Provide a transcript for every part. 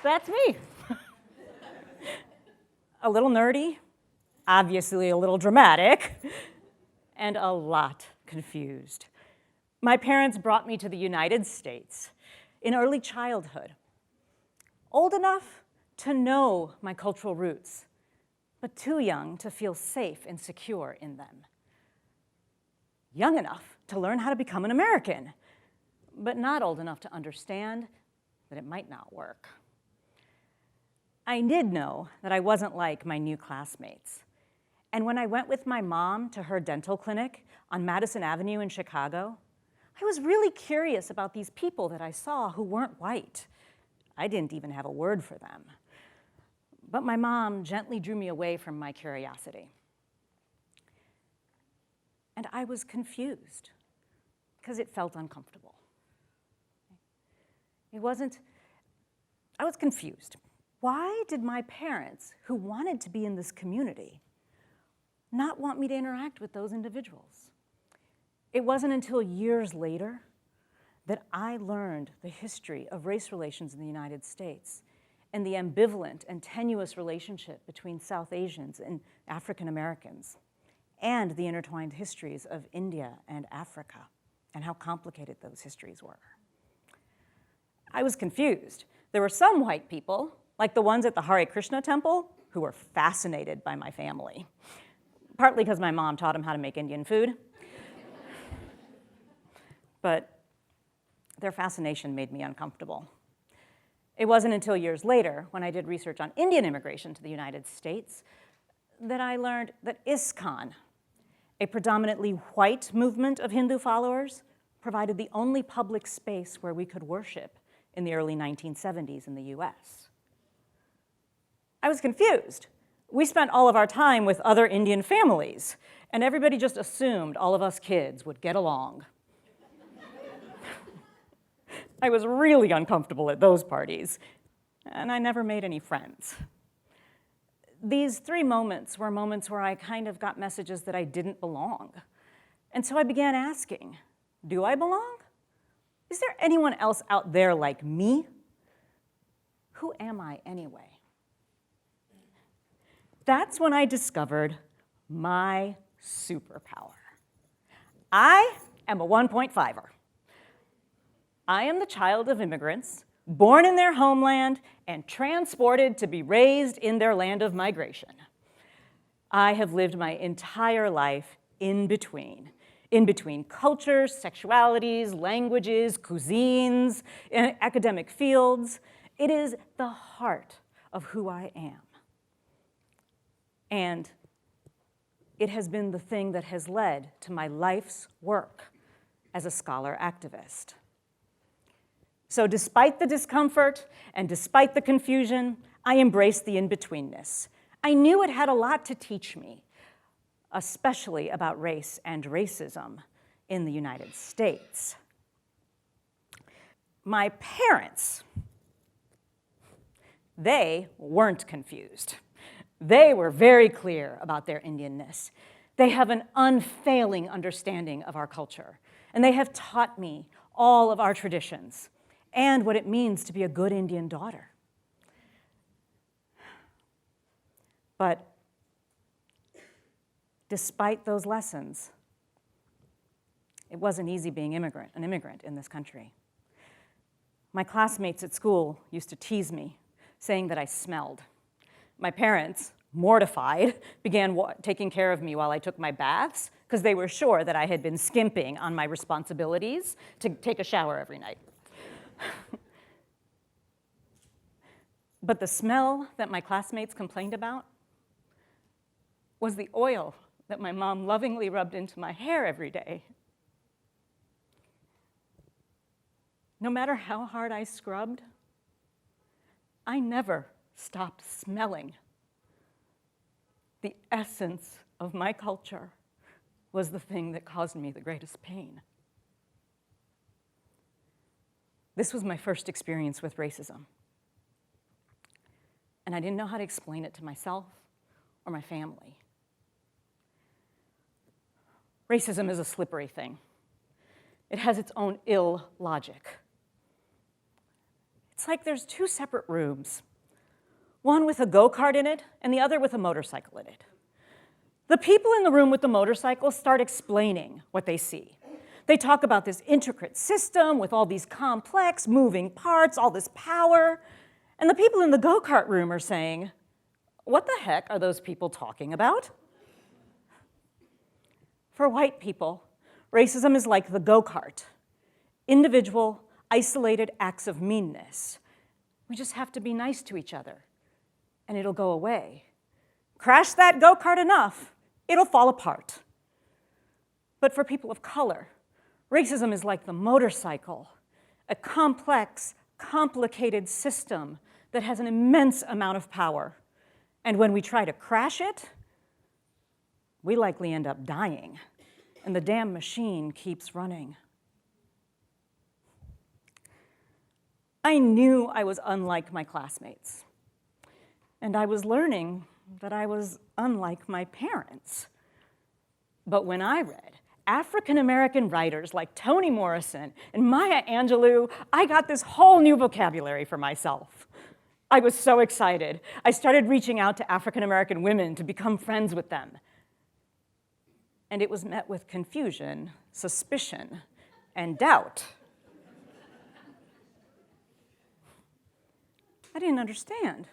That's me. A little nerdy, obviously a little dramatic, and a lot confused. My parents brought me to the United States in early childhood, old enough to know my cultural roots, but too young to feel safe and secure in them. Young enough to learn how to become an American, but not old enough to understand that it might not work. I did know that I wasn't like my new classmates. And when I went with my mom to her dental clinic on Madison Avenue in Chicago, I was really curious about these people that I saw who weren't white. I didn't even have a word for them. But my mom gently drew me away from my curiosity. And I was confused because it felt uncomfortable. I was confused. Why did my parents, who wanted to be in this community, not want me to interact with those individuals? It wasn't until years later that I learned the history of race relations in the United States and the ambivalent and tenuous relationship between South Asians and African Americans, and the intertwined histories of India and Africa, and how complicated those histories were. I was confused. There were some white people, like the ones at the Hare Krishna temple, who were fascinated by my family, partly because my mom taught them how to make Indian food. But their fascination made me uncomfortable. It wasn't until years later, when I did research on Indian immigration to the United States, that I learned that ISKCON, a predominantly white movement of Hindu followers, provided the only public space where we could worship in the early 1970s in the US. I was confused. We spent all of our time with other Indian families, and everybody just assumed all of us kids would get along. I was really uncomfortable at those parties, and I never made any friends. These 3 moments were moments where I kind of got messages that I didn't belong. And so I began asking, do I belong? Is there anyone else out there like me? Who am I anyway? That's when I discovered my superpower. I am a 1.5er. I am the child of immigrants, born in their homeland and transported to be raised in their land of migration. I have lived my entire life in between cultures, sexualities, languages, cuisines, academic fields. It is the heart of who I am. And it has been the thing that has led to my life's work as a scholar activist. So despite the discomfort and despite the confusion, I embraced the in-betweenness. I knew it had a lot to teach me, especially about race and racism in the United States. My parents, they weren't confused. They were very clear about their Indianness. They have an unfailing understanding of our culture, and they have taught me all of our traditions and what it means to be a good Indian daughter. But despite those lessons, it wasn't easy being an immigrant in this country. My classmates at school used to tease me, saying that I smelled. My parents, mortified, began taking care of me while I took my baths, because they were sure that I had been skimping on my responsibilities to take a shower every night. But the smell that my classmates complained about was the oil that my mom lovingly rubbed into my hair every day. No matter how hard I scrubbed, I never stopped smelling. The essence of my culture was the thing that caused me the greatest pain. This was my first experience with racism. And I didn't know how to explain it to myself or my family. Racism is a slippery thing. It has its own ill logic. It's like there's two separate rooms, one with a go-kart in it and the other with a motorcycle in it. The people in the room with the motorcycle start explaining what they see. They talk about this intricate system with all these complex moving parts, all this power, and the people in the go-kart room are saying, what the heck are those people talking about? For white people, racism is like the go-kart, individual, isolated acts of meanness. We just have to be nice to each other, and it'll go away. Crash that go-kart enough, it'll fall apart. But for people of color, racism is like the motorcycle, a complex, complicated system that has an immense amount of power. And when we try to crash it, we likely end up dying, and the damn machine keeps running. I knew I was unlike my classmates, and I was learning that I was unlike my parents. But when I read African-American writers like Toni Morrison and Maya Angelou, I got this whole new vocabulary for myself. I was so excited. I started reaching out to African-American women to become friends with them. And it was met with confusion, suspicion, and doubt. I didn't understand.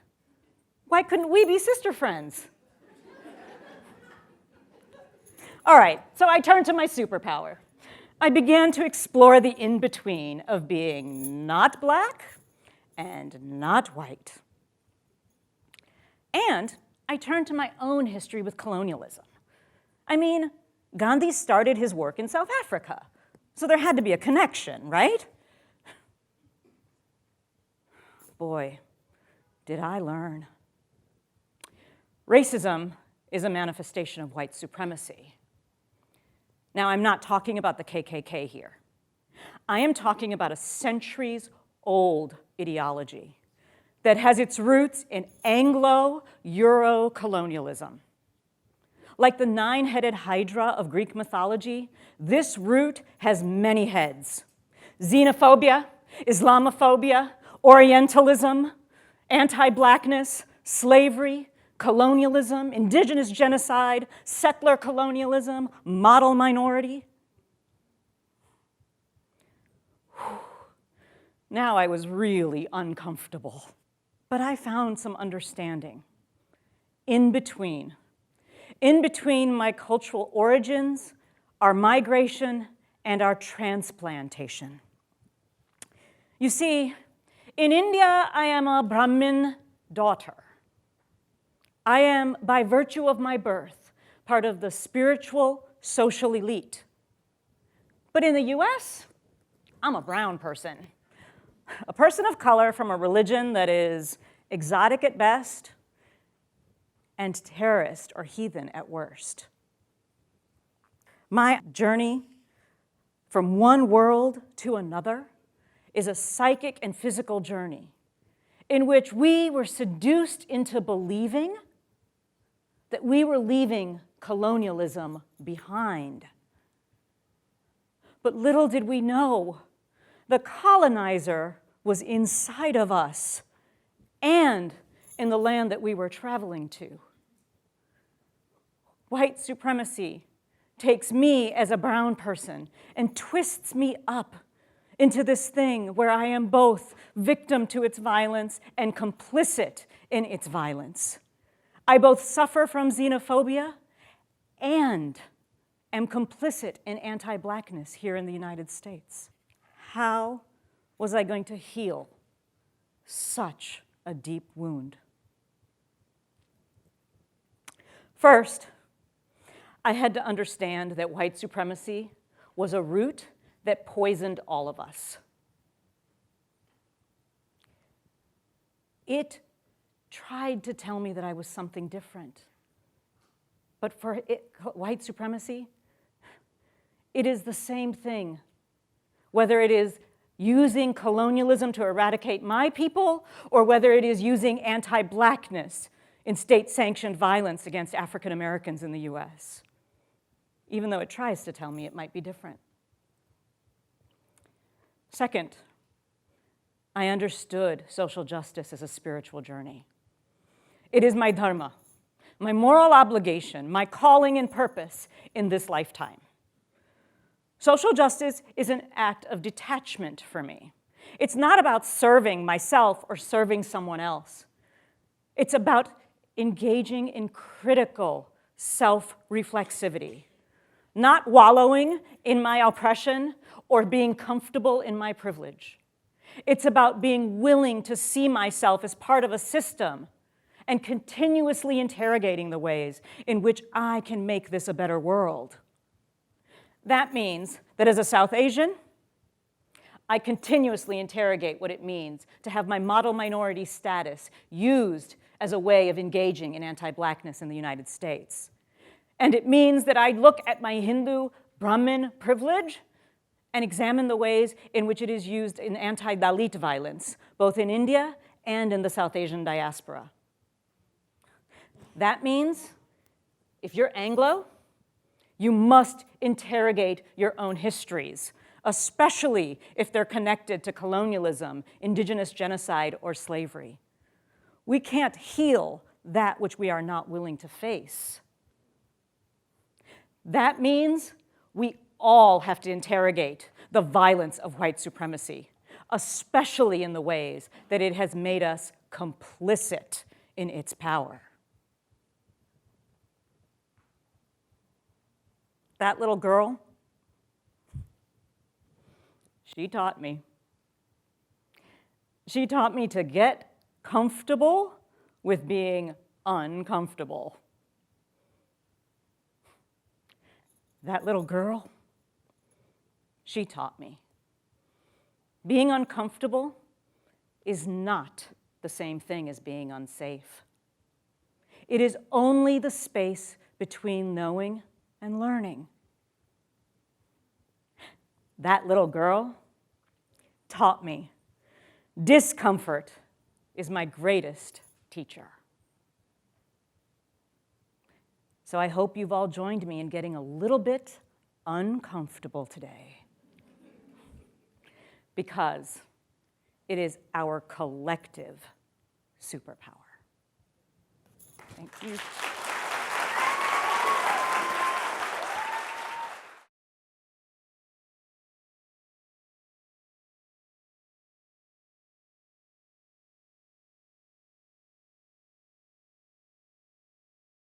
Why couldn't we be sister friends? All right, so I turned to my superpower. I began to explore the in-between of being not Black and not white. And I turned to my own history with colonialism. I mean, Gandhi started his work in South Africa, so there had to be a connection, right? Boy, did I learn. Racism is a manifestation of white supremacy. Now, I'm not talking about the KKK here. I am talking about a centuries-old ideology that has its roots in Anglo-Euro colonialism. Like the nine-headed Hydra of Greek mythology, this root has many heads. Xenophobia, Islamophobia, Orientalism, anti-Blackness, slavery, colonialism, indigenous genocide, settler colonialism, model minority. Now I was really uncomfortable, but I found some understanding. In between my cultural origins, our migration, and our transplantation. You see, in India, I am a Brahmin daughter. I am, by virtue of my birth, part of the spiritual, social elite. But in the US, I'm a brown person. A person of color from a religion that is exotic at best and terrorist or heathen at worst. My journey from one world to another is a psychic and physical journey in which we were seduced into believing that we were leaving colonialism behind. But little did we know, the colonizer was inside of us and in the land that we were traveling to. White supremacy takes me as a brown person and twists me up into this thing where I am both victim to its violence and complicit in its violence. I both suffer from xenophobia and am complicit in anti-Blackness here in the United States. How was I going to heal such a deep wound? First, I had to understand that white supremacy was a root that poisoned all of us. It tried to tell me that I was something different. But for white supremacy, it is the same thing. Whether it is using colonialism to eradicate my people, or whether it is using anti-Blackness in state-sanctioned violence against African Americans in the US, even though it tries to tell me it might be different. Second, I understood social justice as a spiritual journey. It is my dharma, my moral obligation, my calling and purpose in this lifetime. Social justice is an act of detachment for me. It's not about serving myself or serving someone else. It's about engaging in critical self-reflexivity, not wallowing in my oppression or being comfortable in my privilege. It's about being willing to see myself as part of a system and continuously interrogating the ways in which I can make this a better world. That means that as a South Asian, I continuously interrogate what it means to have my model minority status used as a way of engaging in anti-Blackness in the United States. And it means that I look at my Hindu Brahmin privilege and examine the ways in which it is used in anti-Dalit violence, both in India and in the South Asian diaspora. That means if you're Anglo, you must interrogate your own histories, especially if they're connected to colonialism, indigenous genocide, or slavery. We can't heal that which we are not willing to face. That means we all have to interrogate the violence of white supremacy, especially in the ways that it has made us complicit in its power. That little girl, she taught me. She taught me to get comfortable with being uncomfortable. That little girl, she taught me. Being uncomfortable is not the same thing as being unsafe. It is only the space between knowing and learning. That little girl taught me discomfort is my greatest teacher. So I hope you've all joined me in getting a little bit uncomfortable today, because it is our collective superpower. Thank you.